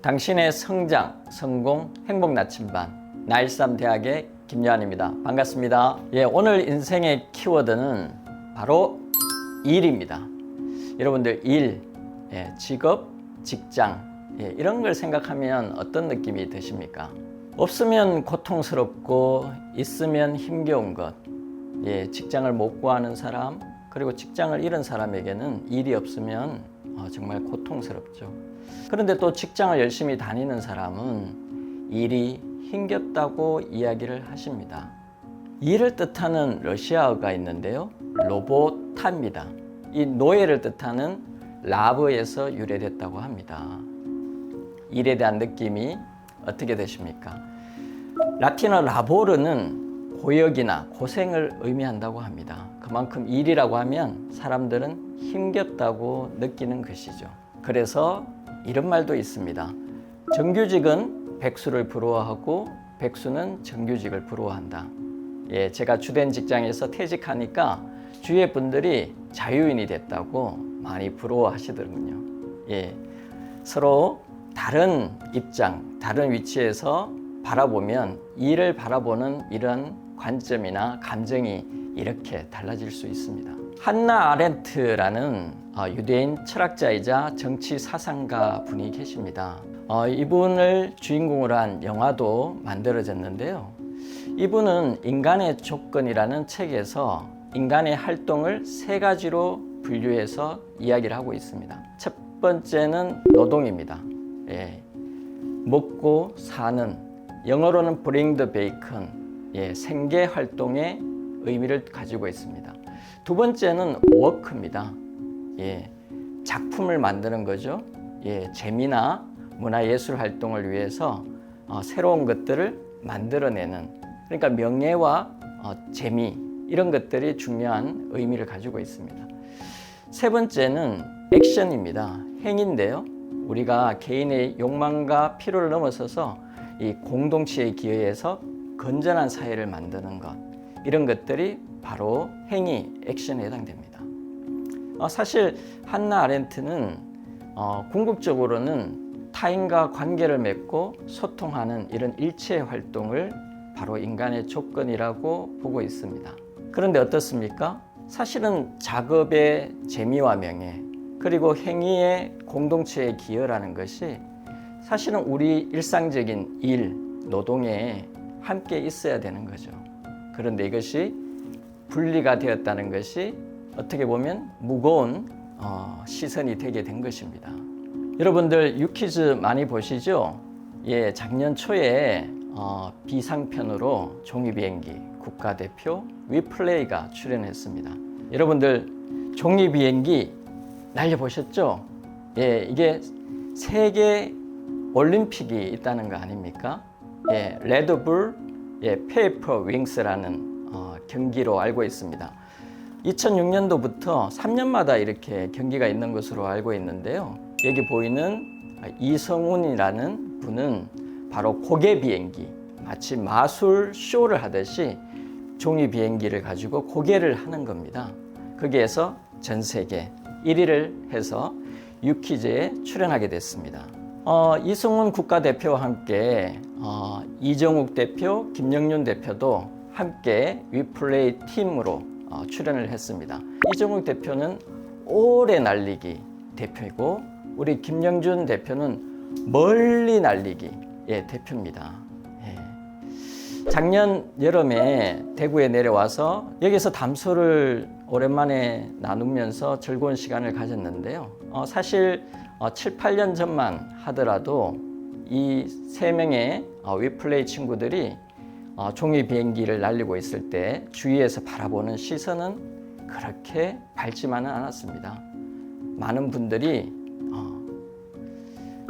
당신의 성장, 성공, 행복 나침반 나일삼대학의 김요한입니다. 반갑습니다. 오늘 인생의 키워드는 바로 일입니다. 여러분들 일, 직업, 직장 이런 걸 생각하면 어떤 느낌이 드십니까? 없으면 고통스럽고 있으면 힘겨운 것. 직장을 못 구하는 사람, 그리고 직장을 잃은 사람에게는 일이 없으면 정말 고통스럽죠. 그런데 또 직장을 열심히 다니는 사람은 일이 힘겹다고 이야기를 하십니다. 일을 뜻하는 러시아어가 있는데요. 로보타입니다. 이 노예를 뜻하는 라브에서 유래됐다고 합니다. 일에 대한 느낌이 어떻게 되십니까? 라틴어 라보르는 고역이나 고생을 의미한다고 합니다. 그만큼 일이라고 하면 사람들은 힘겹다고 느끼는 것이죠. 그래서 이런 말도 있습니다. 정규직은 백수를 부러워하고 백수는 정규직을 부러워한다. 제가 주된 직장에서 퇴직하니까 주위의 분들이 자유인이 됐다고 많이 부러워하시더군요. 서로 다른 입장, 다른 위치에서 바라보면 일을 바라보는 이런 관점이나 감정이 이렇게 달라질 수 있습니다. 한나 아렌트라는 유대인 철학자이자 정치 사상가 분이 계십니다. 이분을 주인공으로 한 영화도 만들어졌는데요. 이분은 인간의 조건이라는 책에서 인간의 활동을 세 가지로 분류해서 이야기를 하고 있습니다. 첫 번째는 노동입니다. 먹고 사는, 영어로는 bring the bacon, 생계 활동의 의미를 가지고 있습니다. 두 번째는 워크입니다. 작품을 만드는 거죠. 재미나 문화예술 활동을 위해서 새로운 것들을 만들어내는, 그러니까 명예와 재미 이런 것들이 중요한 의미를 가지고 있습니다. 세 번째는 액션입니다. 행위인데요. 우리가 개인의 욕망과 필요를 넘어서서 이 공동체에 기여해서 건전한 사회를 만드는 것, 이런 것들이 바로 행위, 액션에 해당됩니다. 사실 한나 아렌트는 궁극적으로는 타인과 관계를 맺고 소통하는 이런 일체 활동을 바로 인간의 조건이라고 보고 있습니다. 그런데 어떻습니까? 사실은 작업의 재미와 명예, 그리고 행위의 공동체에 기여라는 것이 사실은 우리 일상적인 일, 노동에 함께 있어야 되는 거죠. 그런데 이것이 분리가 되었다는 것이 어떻게 보면 무거운 시선이 되게 된 것입니다. 여러분들 유퀴즈 많이 보시죠? 작년 초에 비상편으로 종이비행기 국가대표 위플레이가 출연했습니다. 여러분들 종이비행기 날려보셨죠? 이게 세계 올림픽이 있다는 거 아닙니까? 레드불 페이퍼 윙스라는 경기로 알고 있습니다. 2006년도부터 3년마다 이렇게 경기가 있는 것으로 알고 있는데요. 여기 보이는 이성훈이라는 분은 바로 고개 비행기, 마치 마술 쇼를 하듯이 종이 비행기를 가지고 고개를 하는 겁니다. 거기에서 전 세계 1위를 해서 유퀴즈에 출연하게 됐습니다. 이승훈 국가대표와 함께 이정욱 대표, 김영윤 대표도 함께 위플레이 팀으로 출연을 했습니다. 이정욱 대표는 오래 날리기 대표이고 우리 김영준 대표는 멀리 날리기 대표입니다. 작년 여름에 대구에 내려와서 여기서 담소를 오랜만에 나누면서 즐거운 시간을 가졌는데요. 사실 7, 8년 전만 하더라도 이 3명의 위플레이 친구들이 종이 비행기를 날리고 있을 때 주위에서 바라보는 시선은 그렇게 밝지만은 않았습니다. 많은 분들이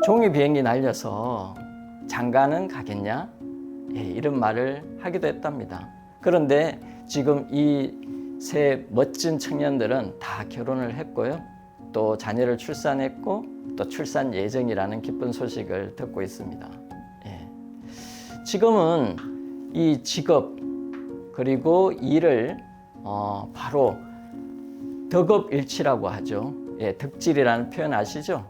종이 비행기 날려서 장가는 가겠냐? 이런 말을 하기도 했답니다. 그런데 지금 이 세 멋진 청년들은 다 결혼을 했고요. 또 자녀를 출산했고 또 출산 예정이라는 기쁜 소식을 듣고 있습니다. 지금은 이 직업 그리고 일을 바로 덕업일치라고 하죠. 덕질이라는 표현 아시죠?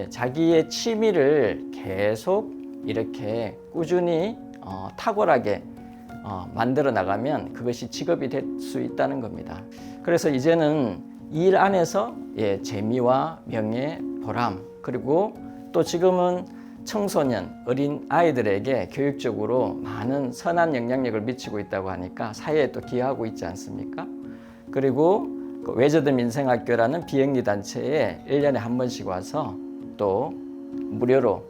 자기의 취미를 계속 이렇게 꾸준히 탁월하게 만들어 나가면 그것이 직업이 될 수 있다는 겁니다. 그래서 이제는 일 안에서 재미와 명예, 보람, 그리고 또 지금은 청소년, 어린 아이들에게 교육적으로 많은 선한 영향력을 미치고 있다고 하니까 사회에 또 기여하고 있지 않습니까? 그리고 웨저드 민생학교라는 비영리 단체에 1년에 한 번씩 와서 또 무료로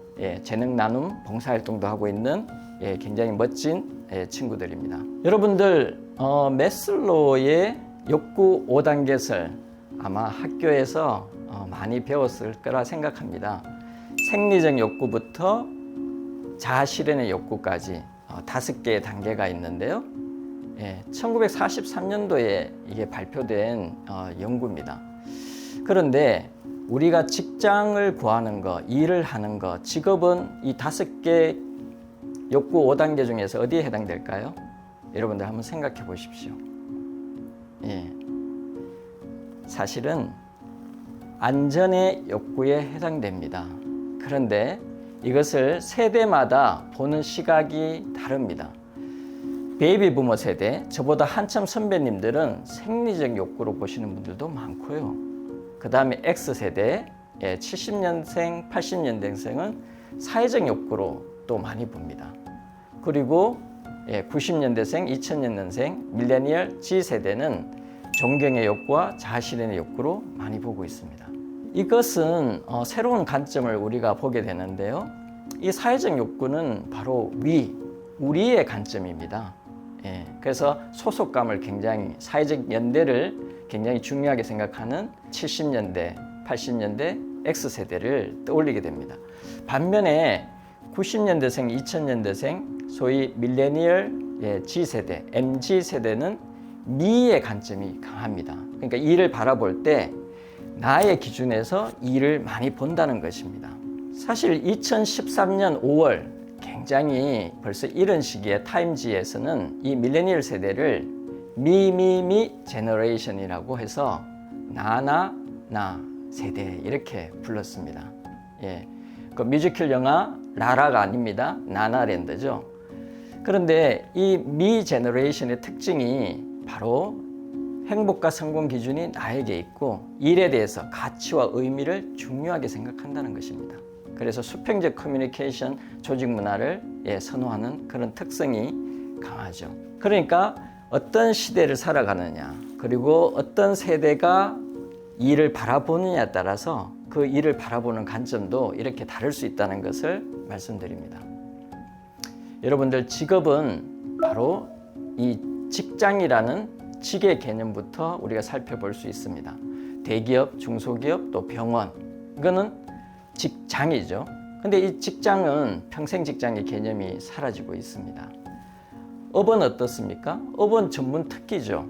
재능 나눔 봉사활동도 하고 있는 굉장히 멋진 친구들입니다. 여러분들 매슬로우의 욕구 5단계설 아마 학교에서 많이 배웠을 거라 생각합니다. 생리적 욕구부터 자아실현의 욕구까지 5개의 단계가 있는데요. 1943년도에 이게 발표된 연구입니다. 그런데 우리가 직장을 구하는 거, 일을 하는 거, 직업은 이 5개 욕구 5단계 중에서 어디에 해당될까요? 여러분들 한번 생각해 보십시오. 사실은 안전의 욕구에 해당됩니다. 그런데 이것을 세대마다 보는 시각이 다릅니다. 베이비 부머 세대, 저보다 한참 선배님들은 생리적 욕구로 보시는 분들도 많고요. 그 다음에 X세대, 70년생, 80년생은 사회적 욕구로 또 많이 봅니다. 그리고 90년대생, 2000년생, 밀레니얼 G세대는 존경의 욕구와 자아실현의 욕구로 많이 보고 있습니다. 이것은 새로운 관점을 우리가 보게 되는데요. 이 사회적 욕구는 바로 우리의 관점입니다. 그래서 소속감을 굉장히, 사회적 연대를 굉장히 중요하게 생각하는 70년대, 80년대 X세대를 떠올리게 됩니다. 반면에 90년대생, 2000년대생, 소위 밀레니얼 G세대, MG세대는 미의 관점이 강합니다. 그러니까 일을 바라볼 때 나의 기준에서 일을 많이 본다는 것입니다. 사실 2013년 5월 굉장히 벌써 이런 시기에 타임지에서는 이 밀레니얼 세대를 미미미 제너레이션이라고 해서 나나 나 세대 이렇게 불렀습니다. 그 뮤지컬 영화 라라가 아닙니다. 나나랜드죠. 그런데 이 미 제너레이션의 특징이 바로 행복과 성공 기준이 나에게 있고 일에 대해서 가치와 의미를 중요하게 생각한다는 것입니다. 그래서 수평적 커뮤니케이션 조직 문화를 선호하는 그런 특성이 강하죠. 그러니까 어떤 시대를 살아가느냐, 그리고 어떤 세대가 일을 바라보느냐에 따라서 그 일을 바라보는 관점도 이렇게 다를 수 있다는 것을 말씀드립니다. 여러분들, 직업은 바로 이 직장이라는 직의 개념부터 우리가 살펴볼 수 있습니다. 대기업, 중소기업, 또 병원, 이거는 직장이죠. 근데 이 직장은 평생 직장의 개념이 사라지고 있습니다. 업은 어떻습니까? 업은 전문 특기죠.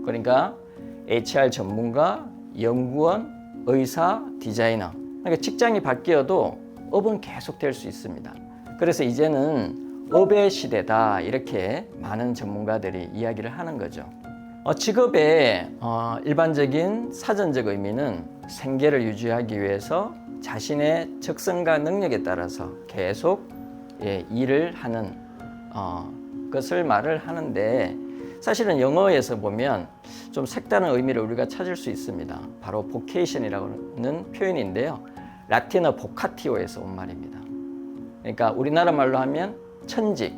그러니까 HR 전문가, 연구원, 의사, 디자이너. 그러니까 직장이 바뀌어도 업은 계속될 수 있습니다. 그래서 이제는 업의 시대다, 이렇게 많은 전문가들이 이야기를 하는 거죠. 직업의 일반적인 사전적 의미는 생계를 유지하기 위해서 자신의 적성과 능력에 따라서 계속 일을 하는 것을 말을 하는데, 사실은 영어에서 보면 좀 색다른 의미를 우리가 찾을 수 있습니다. 바로 vocation이라는 표현인데요. 라틴어 vocatio에서 온 말입니다. 그러니까 우리나라 말로 하면 천직,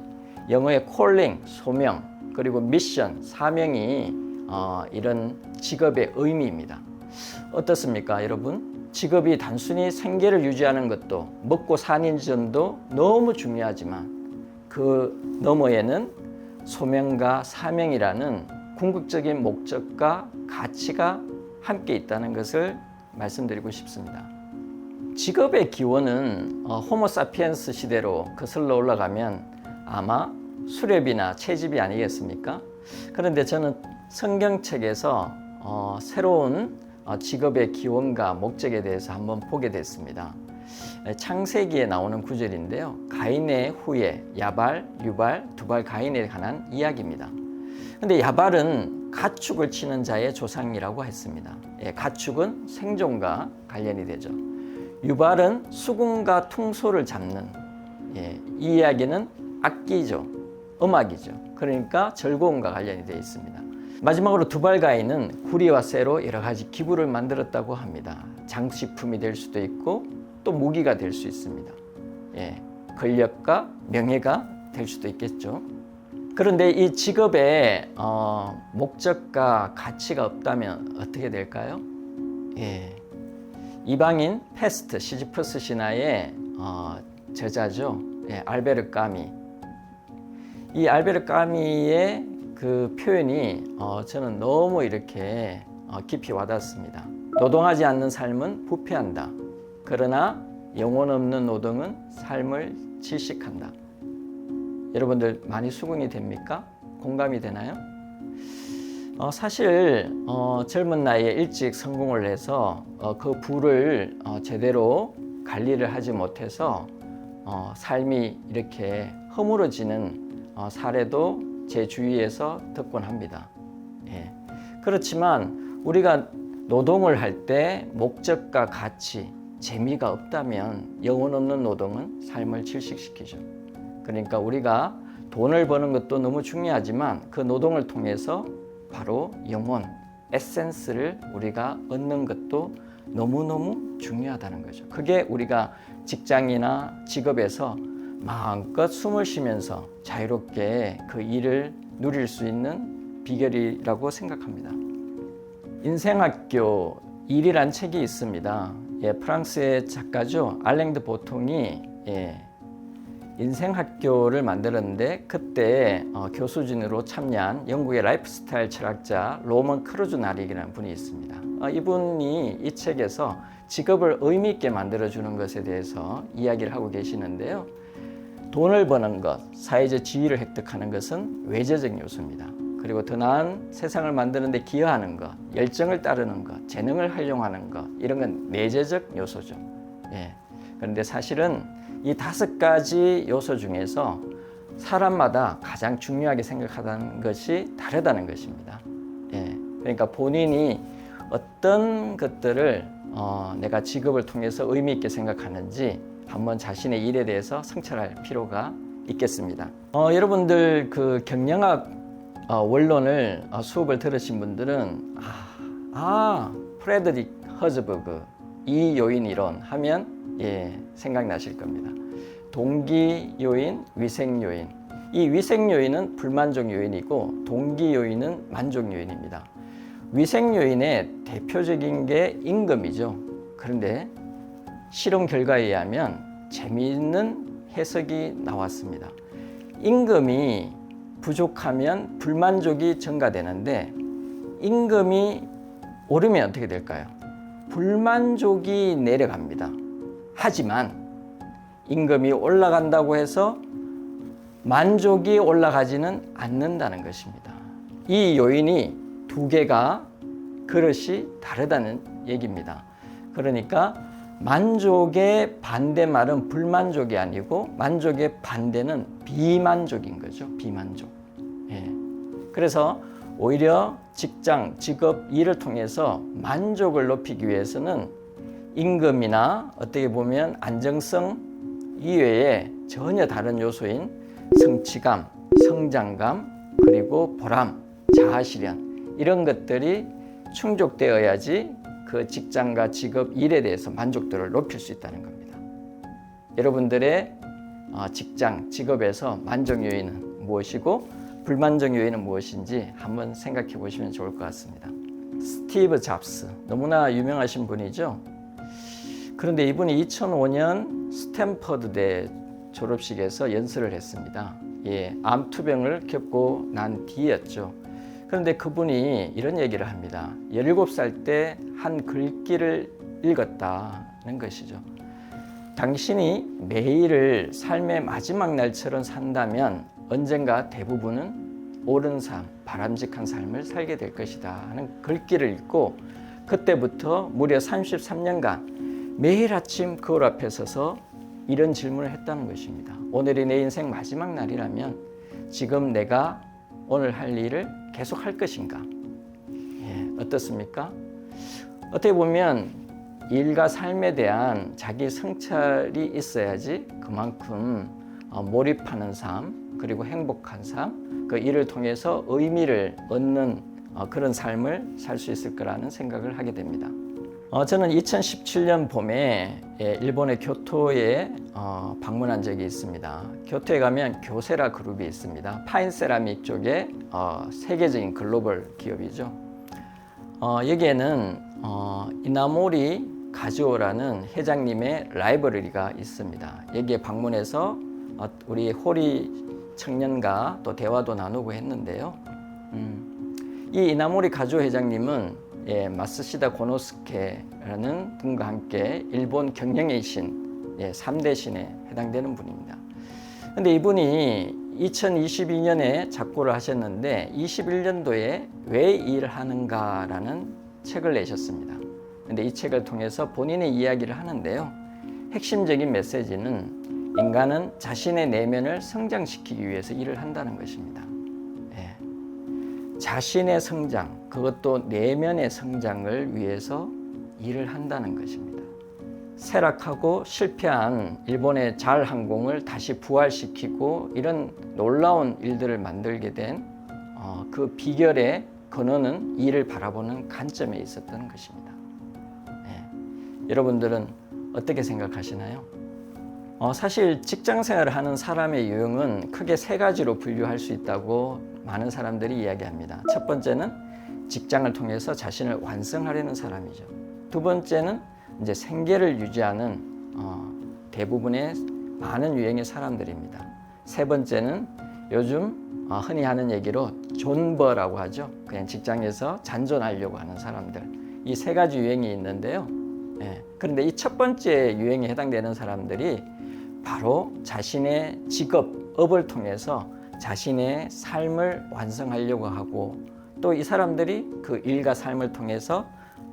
영어의 calling, 소명, 그리고 미션, 사명이 이런 직업의 의미입니다. 어떻습니까, 여러분? 직업이 단순히 생계를 유지하는 것도, 먹고 사는 점도 너무 중요하지만 그 너머에는 소명과 사명이라는 궁극적인 목적과 가치가 함께 있다는 것을 말씀드리고 싶습니다. 직업의 기원은 호모사피엔스 시대로 거슬러 올라가면 아마 수렵이나 채집이 아니겠습니까? 그런데 저는 성경책에서 새로운 직업의 기원과 목적에 대해서 한번 보게 됐습니다. 창세기에 나오는 구절인데요. 가인의 후예, 야발, 유발, 두발 가인에 관한 이야기입니다. 근데 야발은 가축을 치는 자의 조상이라고 했습니다. 가축은 생존과 관련이 되죠. 유발은 수금과 퉁소를 잡는, 이 이야기는 악기죠. 음악이죠. 그러니까 절고음과 관련이 되어 있습니다. 마지막으로 두발가인은 구리와 쇠로 여러 가지 기구를 만들었다고 합니다. 장식품이 될 수도 있고 또 무기가 될 수 있습니다. 권력과 명예가 될 수도 있겠죠. 그런데 이 직업에 목적과 가치가 없다면 어떻게 될까요? 이방인 페스트 시지퍼스 신화의 저자죠. 알베르 까미. 이 알베르 까미의 그 표현이 저는 너무 이렇게 깊이 와닿습니다. 노동하지 않는 삶은 부패한다. 그러나 영혼 없는 노동은 삶을 질식한다. 여러분들 많이 수긍이 됩니까? 공감이 되나요? 사실 젊은 나이에 일찍 성공을 해서 그 부를 제대로 관리를 하지 못해서 삶이 이렇게 허물어지는 사례도 제 주위에서 듣곤 합니다. 그렇지만 우리가 노동을 할 때 목적과 가치, 재미가 없다면 영혼 없는 노동은 삶을 질식시키죠. 그러니까 우리가 돈을 버는 것도 너무 중요하지만 그 노동을 통해서 바로 영혼, 에센스를 우리가 얻는 것도 너무너무 중요하다는 거죠. 그게 우리가 직장이나 직업에서 마음껏 숨을 쉬면서 자유롭게 그 일을 누릴 수 있는 비결이라고 생각합니다. 인생학교 1이란 책이 있습니다. 프랑스의 작가죠. 알랭드 보통이 인생학교를 만들었는데 그때 교수진으로 참여한 영국의 라이프스타일 철학자 로먼 크루즈나릭이라는 분이 있습니다. 이분이 이 책에서 직업을 의미 있게 만들어주는 것에 대해서 이야기를 하고 계시는데요. 돈을 버는 것, 사회적 지위를 획득하는 것은 외재적 요소입니다. 그리고 더 나은 세상을 만드는 데 기여하는 것, 열정을 따르는 것, 재능을 활용하는 것, 이런 건 내재적 요소죠. 그런데 사실은 이 5가지 요소 중에서 사람마다 가장 중요하게 생각하는 것이 다르다는 것입니다. 그러니까 본인이 어떤 것들을 내가 직업을 통해서 의미 있게 생각하는지 한번 자신의 일에 대해서 성찰할 필요가 있겠습니다. 여러분들 그 경영학 원론을 수업을 들으신 분들은 프레드릭 허즈버그 이 요인 이론 하면 생각나실 겁니다. 동기 요인, 위생 요인. 이 위생 요인은 불만족 요인이고 동기 요인은 만족 요인입니다. 위생 요인의 대표적인 게 임금이죠. 그런데 실험 결과에 의하면 재미있는 해석이 나왔습니다. 임금이 부족하면 불만족이 증가되는데 임금이 오르면 어떻게 될까요? 불만족이 내려갑니다. 하지만 임금이 올라간다고 해서 만족이 올라가지는 않는다는 것입니다. 이 요인이 2개가 그릇이 다르다는 얘기입니다. 그러니까 만족의 반대말은 불만족이 아니고 만족의 반대는 비만족인 거죠. 비만족. 그래서 오히려 직장, 직업, 일을 통해서 만족을 높이기 위해서는 임금이나 어떻게 보면 안정성 이외에 전혀 다른 요소인 성취감, 성장감, 그리고 보람, 자아실현 이런 것들이 충족되어야지 그 직장과 직업, 일에 대해서 만족도를 높일 수 있다는 겁니다. 여러분들의 직장, 직업에서 만족 요인은 무엇이고 불만족 요인은 무엇인지 한번 생각해 보시면 좋을 것 같습니다. 스티브 잡스, 너무나 유명하신 분이죠. 그런데 이분이 2005년 스탠퍼드대 졸업식에서 연설을 했습니다. 암투병을 겪고 난 뒤였죠. 그런데 그분이 이런 얘기를 합니다. 17살 때 한 글귀를 읽었다는 것이죠. 당신이 매일을 삶의 마지막 날처럼 산다면 언젠가 대부분은 옳은 삶, 바람직한 삶을 살게 될 것이다 하는 글귀를 읽고 그때부터 무려 33년간 매일 아침 거울 앞에 서서 이런 질문을 했다는 것입니다. 오늘이 내 인생 마지막 날이라면 지금 내가 오늘 할 일을 계속 할 것인가? 어떻습니까? 어떻게 보면 일과 삶에 대한 자기 성찰이 있어야지 그만큼 몰입하는 삶, 그리고 행복한 삶, 그 일을 통해서 의미를 얻는 그런 삶을 살 수 있을 거라는 생각을 하게 됩니다. 저는 2017년 봄에 일본의 교토에 방문한 적이 있습니다. 교토에 가면 교세라 그룹이 있습니다. 파인 세라믹 쪽에 세계적인 글로벌 기업이죠. 여기에는 이나모리 가즈오라는 회장님의 라이브러리가 있습니다. 여기에 방문해서 우리 호리 청년과 또 대화도 나누고 했는데요. 이 이나모리 가즈오 회장님은 마쓰시다 고노스케라는 분과 함께 일본 경영의 신, 3대 신에 해당되는 분입니다. 근데 이분이 2022년에 작고를 하셨는데 21년도에 왜 일을 하는가라는 책을 내셨습니다. 근데 이 책을 통해서 본인의 이야기를 하는데요. 핵심적인 메시지는 인간은 자신의 내면을 성장시키기 위해서 일을 한다는 것입니다. 자신의 성장, 그것도 내면의 성장을 위해서 일을 한다는 것입니다. 쇠락하고 실패한 일본의 잘 항공을 다시 부활시키고 이런 놀라운 일들을 만들게 된 그 비결의 근원은 일을 바라보는 관점에 있었던 것입니다. 여러분들은 어떻게 생각하시나요? 사실 직장 생활을 하는 사람의 유형은 크게 세 가지로 분류할 수 있다고 많은 사람들이 이야기합니다. 첫 번째는 직장을 통해서 자신을 완성하려는 사람이죠. 두 번째는 이제 생계를 유지하는 대부분의 많은 유형의 사람들입니다. 세 번째는 요즘 흔히 하는 얘기로 존버라고 하죠. 그냥 직장에서 잔존하려고 하는 사람들. 이 세 가지 유형이 있는데요. 그런데 이 첫 번째 유형에 해당되는 사람들이 바로 자신의 직업, 업을 통해서 자신의 삶을 완성하려고 하고 또 이 사람들이 그 일과 삶을 통해서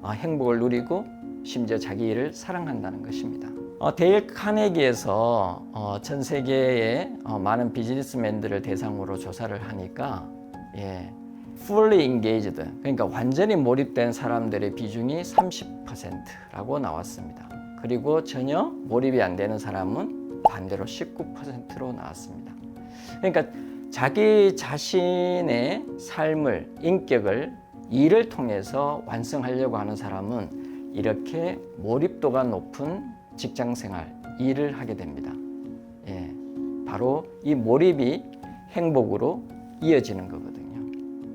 행복을 누리고 심지어 자기 일을 사랑한다는 것입니다. 데일 카네기에서 전 세계의 많은 비즈니스맨들을 대상으로 조사를 하니까 fully engaged, 그러니까 완전히 몰입된 사람들의 비중이 30%라고 나왔습니다. 그리고 전혀 몰입이 안 되는 사람은 반대로 19%로 나왔습니다. 그러니까 자기 자신의 삶을, 인격을 일을 통해서 완성하려고 하는 사람은 이렇게 몰입도가 높은 직장생활, 일을 하게 됩니다. 바로 이 몰입이 행복으로 이어지는 거거든요.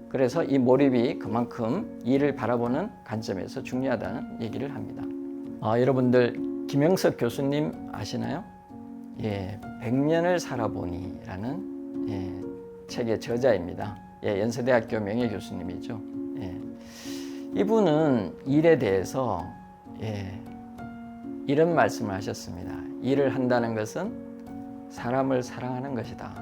그래서 이 몰입이 그만큼 일을 바라보는 관점에서 중요하다는 얘기를 합니다. 여러분들 김영석 교수님 아시나요? 100년을 살아보니라는 책의 저자입니다. 연세대학교 명예교수님이죠. 이분은 일에 대해서 이런 말씀을 하셨습니다. 일을 한다는 것은 사람을 사랑하는 것이다.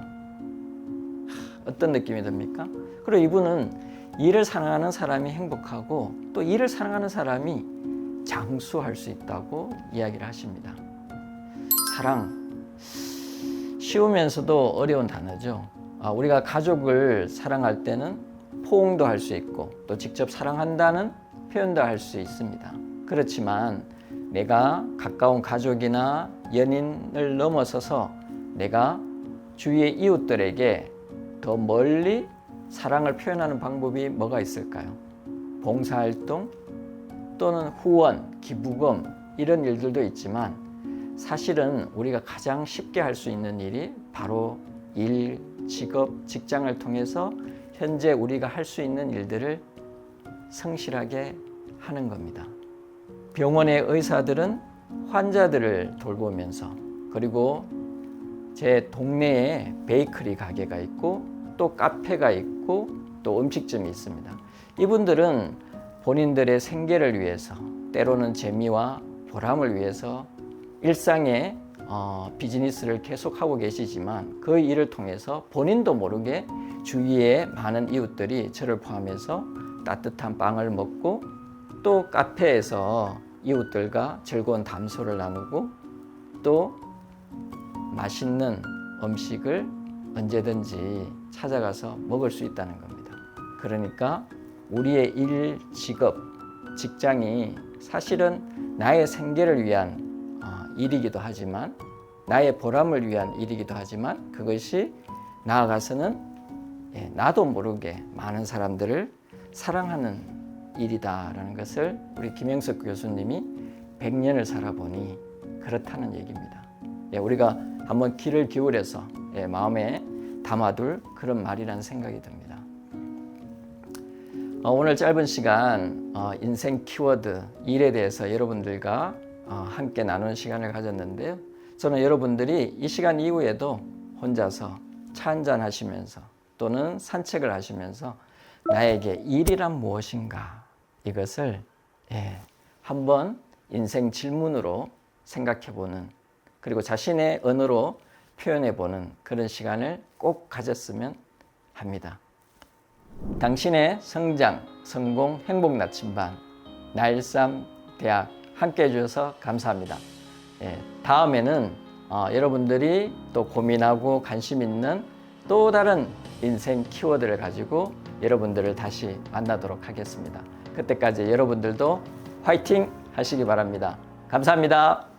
어떤 느낌이 듭니까? 그리고 이분은 일을 사랑하는 사람이 행복하고 또 일을 사랑하는 사람이 장수할 수 있다고 이야기를 하십니다. 사랑, 쉬우면서도 어려운 단어죠. 우리가 가족을 사랑할 때는 포옹도 할 수 있고 또 직접 사랑한다는 표현도 할 수 있습니다. 그렇지만 내가 가까운 가족이나 연인을 넘어서서 내가 주위의 이웃들에게 더 멀리 사랑을 표현하는 방법이 뭐가 있을까요? 봉사활동 또는 후원, 기부금 이런 일들도 있지만 사실은 우리가 가장 쉽게 할 수 있는 일이 바로 일, 직업, 직장을 통해서 현재 우리가 할 수 있는 일들을 성실하게 하는 겁니다. 병원의 의사들은 환자들을 돌보면서 그리고 제 동네에 베이커리 가게가 있고 또 카페가 있고 또 음식점이 있습니다. 이분들은 본인들의 생계를 위해서 때로는 재미와 보람을 위해서 일상의 비즈니스를 계속하고 계시지만 그 일을 통해서 본인도 모르게 주위의 많은 이웃들이 저를 포함해서 따뜻한 빵을 먹고 또 카페에서 이웃들과 즐거운 담소를 나누고 또 맛있는 음식을 언제든지 찾아가서 먹을 수 있다는 겁니다. 그러니까 우리의 일, 직업, 직장이 사실은 나의 생계를 위한 일이기도 하지만 나의 보람을 위한 일이기도 하지만 그것이 나아가서는 나도 모르게 많은 사람들을 사랑하는 일이다라는 것을 우리 김영석 교수님이 100년을 살아보니 그렇다는 얘기입니다. 우리가 한번 귀를 기울여서 마음에 담아둘 그런 말이라는 생각이 듭니다. 오늘 짧은 시간 인생 키워드 일에 대해서 여러분들과 함께 나누는 시간을 가졌는데요. 저는 여러분들이 이 시간 이후에도 혼자서 차 한잔 하시면서 또는 산책을 하시면서 나에게 일이란 무엇인가 이것을 한번 인생 질문으로 생각해보는 그리고 자신의 언어로 표현해보는 그런 시간을 꼭 가졌으면 합니다. 당신의 성장, 성공, 행복 나침반 나일삼 대학 함께 해주셔서 감사합니다. 다음에는 여러분들이 또 고민하고 관심 있는 또 다른 인생 키워드를 가지고 여러분들을 다시 만나도록 하겠습니다. 그때까지 여러분들도 화이팅 하시기 바랍니다. 감사합니다.